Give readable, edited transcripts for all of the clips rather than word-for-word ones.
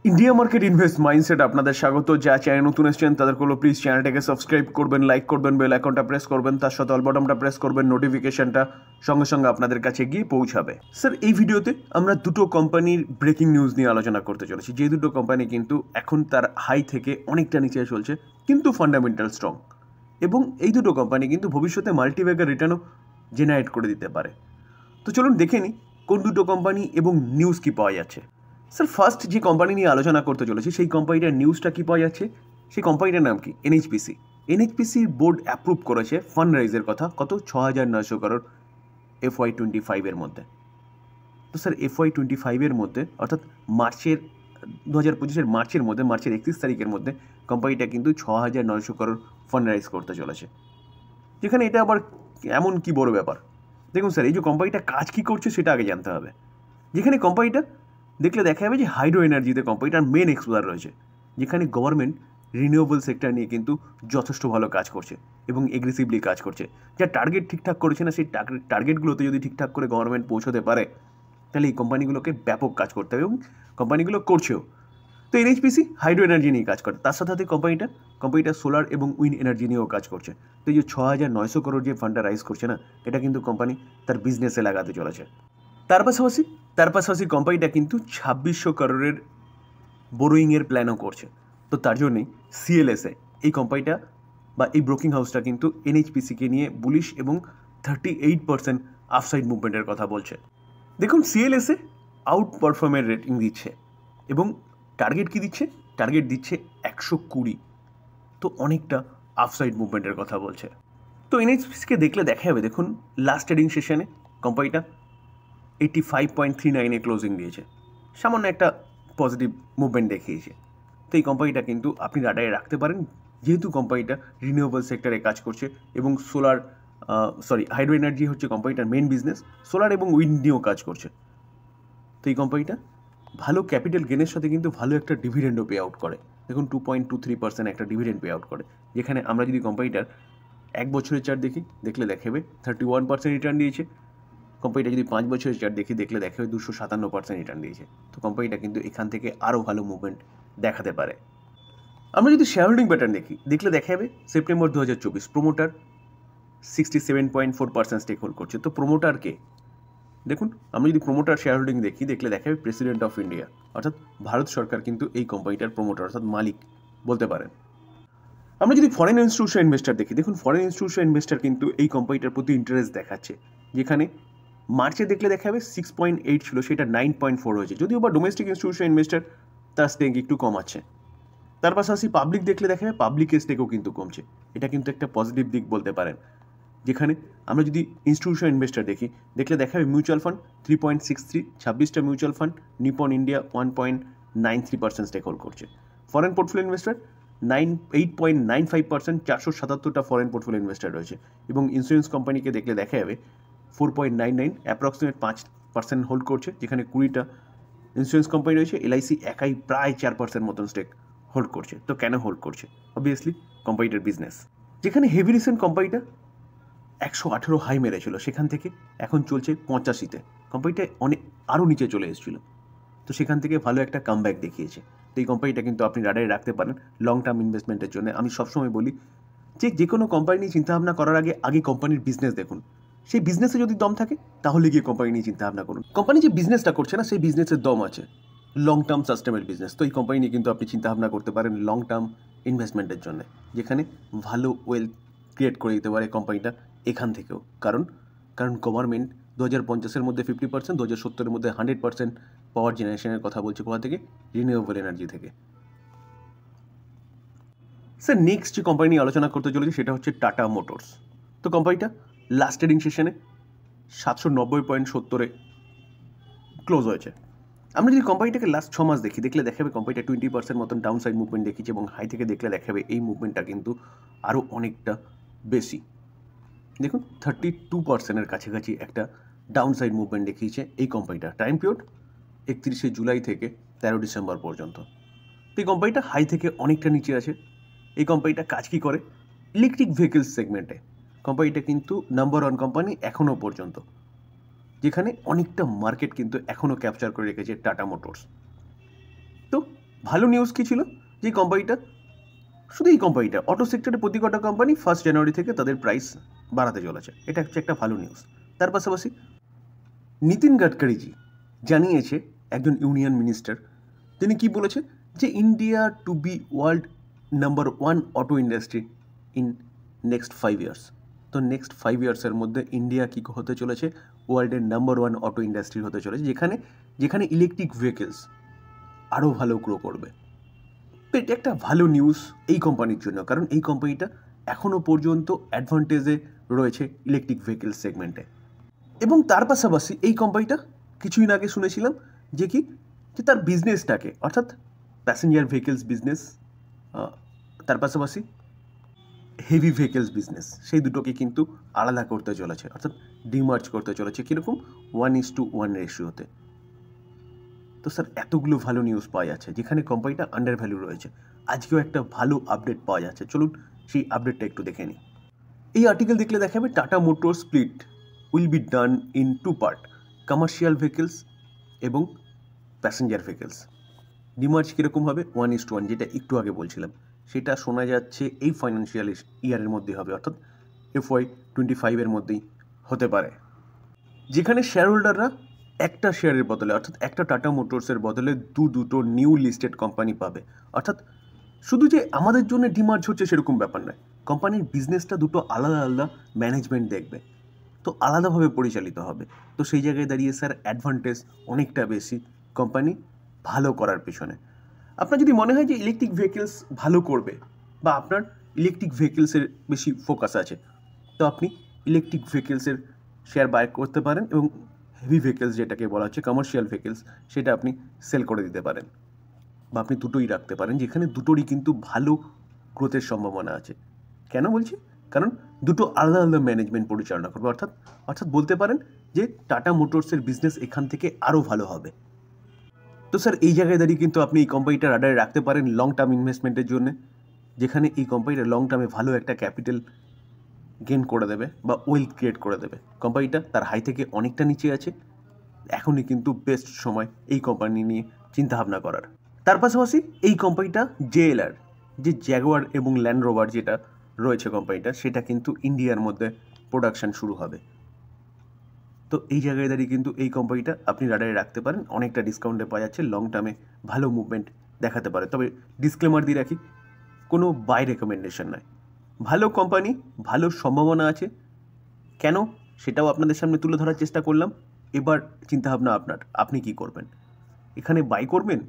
India market invest mindset আপনাদের স্বাগত। যা চ্যানেল নতুন এসেছেন তাদের হলো প্লিজ চ্যানেলটাকে সাবস্ক্রাইব করবেন, লাইক করবেন, বেল আইকনটা প্রেস করবেন, তার সাথে অল বাটনটা প্রেস করবেন, নোটিফিকেশনটা সঙ্গে সঙ্গে আপনাদের কাছে গিয়ে পৌঁছাবে। স্যার, এই ভিডিওতে আমরা দুটো কোম্পানির ব্রেকিং নিউজ নিয়ে আলোচনা করতে চলেছি, যে দুটো কোম্পানি কিন্তু এখন তার হাই থেকে অনেকটা নিচে চলছে, কিন্তু ফান্ডামেন্টাল স্ট্রং, এবং এই দুটো কোম্পানি কিন্তু ভবিষ্যতে মাল্টিব্যাগার রিটার্নও জেনারেট করে দিতে পারে। তো চলুন দেখে নিই কোন দুটো কোম্পানি এবং নিউজ কি পাওয়া যাচ্ছে। স্যার, ফার্স্ট যে কোম্পানি নিয়ে আলোচনা করতে চলেছি সেই কোম্পানিটার নিউজটা কী পাওয়া যাচ্ছে, সেই কোম্পানিটার নাম কি? এনএইচপিসি। এনএইচপিসির বোর্ড অ্যাপ্রুভ করেছে ফান্ড রাইজের কথা, কত? 6,900 crore FY25-এর মধ্যে। তো স্যার, FY25-এর মধ্যে অর্থাৎ মার্চের 2025-এর মার্চের মধ্যে, মার্চের 31 তারিখের মধ্যে কোম্পানিটা কিন্তু 6,900 crore ফান্ড রাইজ করতে চলেছে, যেখানে এটা আবার এমন কি বড় ব্যাপার। দেখুন স্যার, এই যে কোম্পানিটা কাজ কী করছে সেটা আগে জানতে হবে। যেখানে কোম্পানিটা দেখলে দেখা যাবে যে হাইড্রো এনার্জিতে কোম্পানিটার মেন এক্সপোজার রয়েছে, যেখানে গভর্নমেন্ট রিনিউয়েবল সেক্টর নিয়ে কিন্তু যথেষ্ট ভালো কাজ করছে এবং এগ্রেসিভলি কাজ করছে। যা টার্গেট ঠিকঠাক করেছে না, সেই টার্গেটগুলোতে যদি ঠিকঠাক করে গভর্নমেন্ট পৌঁছতে পারে, তাহলে এই কোম্পানিগুলোকে ব্যাপক কাজ করতে হবে এবং কোম্পানিগুলো করছেও। তো এনএইচপিসি হাইড্রো এনার্জি নিয়ে কাজ করে, তার সাথে সাথে কোম্পানিটা সোলার এবং উইন্ড এনার্জি নিয়েও কাজ করছে। তো এই যে 6,900 crore যে ফান্ডটা রাইজ করছে না, এটা কিন্তু কোম্পানি তার বিজনেসে লাগাতে চলেছে। তার পাশাপাশি কোম্পানিটা কিন্তু 2,600 crore বোরোয়িংয়ের প্ল্যানও করছে। তো তার জন্যই সিএলএসএ এই কোম্পানিটা বা এই ব্রোকিং হাউসটা কিন্তু এনএইচপিসিকে নিয়ে বুলিশ এবং 38% আপসাইড মুভমেন্টের কথা বলছে। দেখুন, সিএলএসএ আউট পারফর্মের রেটিং দিচ্ছে এবং টার্গেট কি দিচ্ছে? টার্গেট দিচ্ছে 120। তো অনেকটা আপসাইড মুভমেন্টের কথা বলছে। তো এনএইচপিসিকে দেখলে দেখা যাবে, দেখুন লাস্ট ট্রেডিং সেশনে কোম্পানিটা 85.39-এ ক্লোজিং দিয়েছে, সামান্য একটা পজিটিভ মুভমেন্ট দেখিয়েছে। তো এই কোম্পানিটা কিন্তু আপনি রাডারে রাখতে পারেন, যেহেতু কোম্পানিটা রিনিউয়েবল সেক্টরে কাজ করছে এবং হাইড্রো এনার্জি হচ্ছে কোম্পানিটার মেন বিজনেস, সোলার এবং উইন্ড নিয়েও কাজ করছে। তো এই কোম্পানিটা ভালো ক্যাপিটাল গেনের সাথে কিন্তু ভালো একটা ডিভিডেন্ডও পে আউট করে। দেখুন 2.23% একটা ডিভিডেন্ড পে আউট করে, যেখানে আমরা যদি কোম্পানিটার এক বছরের চার্ট দেখলে দেখাবে 31% রিটার্ন দিয়েছে। কোম্পানিটা যদি 5 বছরের চার্ট দেখলে দেখাবে 257% রিটার্ন দিয়েছে। তো কোম্পানিটা কিন্তু এখান থেকে আরও ভালো মুভমেন্ট দেখাতে পারে। আমরা যদি শেয়ার হোল্ডিং প্যাটার্ন দেখলে দেখা যাবে সেপ্টেম্বর 2024 প্রোমোটার 67.4% স্টেক হোল্ড করছে। তো প্রোমোটার কে? দেখুন, আমরা যদি প্রোমোটার শেয়ার হোল্ডিং দেখলে দেখা যাবে প্রেসিডেন্ট অফ ইন্ডিয়া, অর্থাৎ ভারত সরকার কিন্তু এই কোম্পানিটার প্রোমোটার অর্থাৎ মালিক বলতে পারেন। আমরা যদি ফরেন ইনস্টিটিউশন ইনভেস্টার দেখুন ফরেন ইনস্টিটিউশন ইনভেস্টার কিন্তু এই কোম্পানিটার প্রতি ইন্টারেস্ট দেখাচ্ছে, যেখানে মার্চে দেখলে দেখা যাবে 6.8 ছিল, সেটা 9.4 হয়েছে। যদিও বা ডোমেস্টিক ইনস্টিটিউশন ইনভেস্টার তার স্টেক একটু কম আছে। তার পাশাপাশি পাবলিক দেখলে দেখা যাবে পাবলিকের স্টেকও কিন্তু কমছে। এটা কিন্তু একটা পজিটিভ দিক বলতে পারেন। যেখানে আমরা যদি ইনস্টিটিউশন ইনভেস্টার দেখলে দেখা যাবে মিউচুয়াল ফান্ড 3.63, 26টা mutual fund, Nippon India 1.93% stake hold করছে। ফরেন পোর্টফোলিও ইনভেস্টার 8.95%, 477টা ফরেন পোর্টফোলিও ইনভেস্টার রয়েছে। এবং ইন্স্যুরেন্স কোম্পানিকে দেখলে দেখা যাবে 4.99 অ্যাপ্রক্সিমেট 5% হোল্ড করছে, যেখানে 20টা ইন্স্যুরেন্স কোম্পানি রয়েছে। এলআইসি একাই প্রায় 4% মতন স্টেক হোল্ড করছে। তো কেন হোল্ড করছে? অবভিয়াসলি কোম্পানিটার বিজনেস। যেখানে হেভি রিসেন্ট কোম্পানিটা 118 হাই মেরেছিল, সেখান থেকে এখন চলছে 85-তে। কোম্পানিটা আরও নিচে চলে এসেছিল, তো সেখান থেকে ভালো একটা কামব্যাক দেখিয়েছে। তো এই কোম্পানিটা কিন্তু আপনি রাডারে রাখতে পারেন লং টার্ম ইনভেস্টমেন্টের জন্য। আমি সবসময় বলি যে কোনো কোম্পানি নিয়ে চিন্তাভাবনা করার আগে কোম্পানির বিজনেস দেখুন। সেই বিজনেসে যদি দম থাকে তাহলে গিয়ে কোম্পানি নিয়ে চিন্তাভাবনা করুন। কোম্পানি যে বিজনেসটা করছে না, সেই বিজনেসের দম আছে, লং টার্ম সাস্টেনেবল বিজনেস। তো এই কোম্পানি নিয়ে কিন্তু আপনি চিন্তাভাবনা করতে পারেন লং টার্ম ইনভেস্টমেন্টের জন্য, যেখানে ভালো ওয়েলথ ক্রিয়েট করে দিতে পারে কোম্পানিটা এখান থেকেও। কারণ গভর্নমেন্ট 2050-এর মধ্যে 50%, 2070-এর মধ্যে 100% পাওয়ার জেনারেশনের কথা বলছে। কোথা থেকে? রিনিউয়েবল এনার্জি থেকে। স্যার, নেক্সট যে কোম্পানি নিয়ে আলোচনা করতে চলেছি সেটা হচ্ছে টাটা মোটরস। তো কোম্পানিটা লাস্ট ট্রেডিং সেশনে 790.70-এ ক্লোজ হয়েছে। আমরা যদি কোম্পানিটাকে লাস্ট 6 মাস দেখলে দেখাবে কোম্পানিটা 20% মতন ডাউন সাইড মুভমেন্ট দেখিয়েছে, এবং হাই থেকে দেখলে দেখাবে এই মুভমেন্টটা কিন্তু আরও অনেকটা বেশি। দেখুন 32%-এর কাছাকাছি একটা ডাউন সাইড মুভমেন্ট দেখিয়েছে এই কোম্পানিটা। টাইম পিরিয়ড 31শে জুলাই থেকে 13 ডিসেম্বর পর্যন্ত। তো এই কোম্পানিটা হাই থেকে অনেকটা নিচে আছে। এই কোম্পানিটা কাজ কী করে? ইলেকট্রিক ভেহিকলস সেগমেন্টে কোম্পানিটা কিন্তু নাম্বার 1 কোম্পানি এখনও পর্যন্ত, যেখানে অনেকটা মার্কেট কিন্তু এখনও ক্যাপচার করে রেখেছে টাটা মোটরস। তো ভালো নিউজ কী ছিল, যে কোম্পানিটা, শুধু এই কোম্পানিটা অটো সেক্টরের প্রতি কটা কোম্পানি 1 জানুয়ারি থেকে তাদের প্রাইস বাড়াতে চলেছে, এটা হচ্ছে একটা ভালো নিউজ। তার পাশাপাশি নীতিন গাডকারিজি জানিয়েছে, একজন ইউনিয়ন মিনিস্টার, তিনি কি বলেছে, যে India to be world number 1 auto industry in next 5 years. তো নেক্সট 5 ইয়ার্সের মধ্যে ইন্ডিয়া কী হতে চলেছে, ওয়ার্ল্ডের নাম্বার 1 অটো ইন্ডাস্ট্রি হতে চলেছে, যেখানে ইলেকট্রিক ভেহিকেলস আরও ভালো গ্রো করবে। তো এটা একটা ভালো নিউজ এই কোম্পানির জন্য, কারণ এই কোম্পানিটা এখনও পর্যন্ত অ্যাডভান্টেজে রয়েছে ইলেকট্রিক ভেহিকেল সেগমেন্টে। এবং তার পাশাপাশি এই কোম্পানিটা কিছুদিন আগে শুনেছিলাম যে তার বিজনেসটাকে, অর্থাৎ প্যাসেঞ্জার ভেহিকেলস বিজনেস, তার পাশাপাশি হেভি ভেহিকেলস বিজনেস, সেই দুটোকে কিন্তু আলাদা করতে চলেছে, অর্থাৎ ডিমার্জ করতে চলেছে। কীরকম? 1:1 রেশিওতে। তো স্যার এতগুলো ভালো নিউজ পাওয়া যাচ্ছে, যেখানে কোম্পানিটা আন্ডার ভ্যালু রয়েছে। আজকেও একটা ভালো আপডেট পাওয়া যাচ্ছে, চলুন সেই আপডেটটা একটু দেখে নিই। এই আর্টিকেল দেখলে দেখাবে tata motor split will be done in 2 part, commercial vehicles এবং প্যাসেঞ্জার ভেহিকেলস। ডিমার্জ কীরকম হবে? 1:1, যেটা একটু আগে বলছিলাম, সেটা শোনা যাচ্ছে এই ফাইন্যান্সিয়াল ইয়ারের মধ্যেই হবে, অর্থাৎ FY25 এর মধ্যেই হতে পারে, যেখানে শেয়ার হোল্ডাররা একটা শেয়ারের বদলে, অর্থাৎ একটা টাটা মোটরসের বদলে দুটো নিউ লিস্টেড কোম্পানি পাবে। অর্থাৎ শুধু যে আমাদের জন্য ডিমার্জ হচ্ছে সেরকম ব্যাপার নয়, কোম্পানির বিজনেসটা দুটো আলাদা আলাদা ম্যানেজমেন্ট দেখবে, তো আলাদাভাবে পরিচালিত হবে। তো সেই জায়গায় দাঁড়িয়ে স্যার অ্যাডভান্টেজ অনেকটা বেশি কোম্পানি ভালো করার পেছনে। আপনার যদি মনে হয় যে ইলেকট্রিক ভেহিকেলস ভালো করবে, বা আপনার ইলেকট্রিক ভেহিকেলসের বেশি ফোকাস আছে, তো আপনি ইলেকট্রিক ভেহিকেলসের শেয়ার বাই করতে পারেন, এবং হেভি ভেহিকেলস যেটাকে বলা হচ্ছে কমার্শিয়াল ভেহিকেলস, সেটা আপনি সেল করে দিতে পারেন, বা আপনি দুটোই রাখতে পারেন, যেখানে দুটোরই কিন্তু ভালো গ্রোথের সম্ভাবনা আছে। কেন বলছি? কারণ দুটো আলাদা আলাদা ম্যানেজমেন্ট পরিচালনা করবে, অর্থাৎ বলতে পারেন যে টাটা মোটরসের বিজনেস এখান থেকে আরও ভালো হবে। তো স্যার এই জায়গায় দাঁড়িয়ে কিন্তু আপনি এই কোম্পানিটা রাডারে রাখতে পারেন লং টার্ম ইনভেস্টমেন্টের জন্য, যেখানে এই কোম্পানিটা লং টার্মে ভালো একটা ক্যাপিটাল গেন করে দেবে বা ওয়েলথ ক্রিয়েট করে দেবে। কোম্পানিটা তার হাই থেকে অনেকটা নিচে আছে, এখনই কিন্তু বেস্ট সময় এই কোম্পানি নিয়ে চিন্তাভাবনা করার। তার পাশাপাশি এই কোম্পানিটা JLR, যে জ্যাগুয়ার এবং ল্যান্ড রোভার যেটা রয়েছে কোম্পানিটা, সেটা কিন্তু ইন্ডিয়ার মধ্যে প্রোডাকশান শুরু হবে। তো এই জায়গায় দাঁড়িয়ে কিন্তু এই কোম্পানিটা আপনি রাডারে রাখতে পারেন, অনেকটা ডিসকাউন্টে পাওয়া যাচ্ছে, লং টার্মে ভালো মুভমেন্ট দেখাতে পারে। তবে ডিসক্লেমার দিয়ে রাখি, কোনো বাই রেকমেন্ডেশন নয়। ভালো কোম্পানি, ভালো সম্ভাবনা আছে, কেন সেটাও আপনাদের সামনে তুলে ধরার চেষ্টা করলাম। এবার চিন্তাভাবনা আপনার, আপনি কি করবেন? এখানে বাই করবেন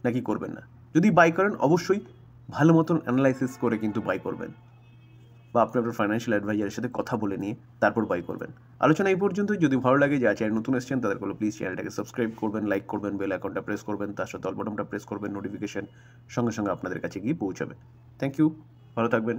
নাকি করবেন না? যদি বাই করেন অবশ্যই ভালো মতন অ্যানালাইসিস করে কিন্তু বাই করবেন, বা আপনার ফাইন্যান্সিয়াল অ্যাডভাইজারের সাথে কথা বলে নিয়ে তারপর বাই করবেন। আলোচনা এই পর্যন্তই। যদি ভালো লাগে, যা চ্যানেল নতুন এসেছেন তাদের প্লিজ চ্যানেলটাকে সাবস্ক্রাইব করবেন, লাইক করবেন, বেল আইকনটা প্রেস করবেন, তার সাথে অল বাটনটা প্রেস করবেন, নোটিফিকেশন সঙ্গে সঙ্গে আপনাদের কাছে গিয়ে পৌঁছাবে। থ্যাংক ইউ, ভালো থাকবেন।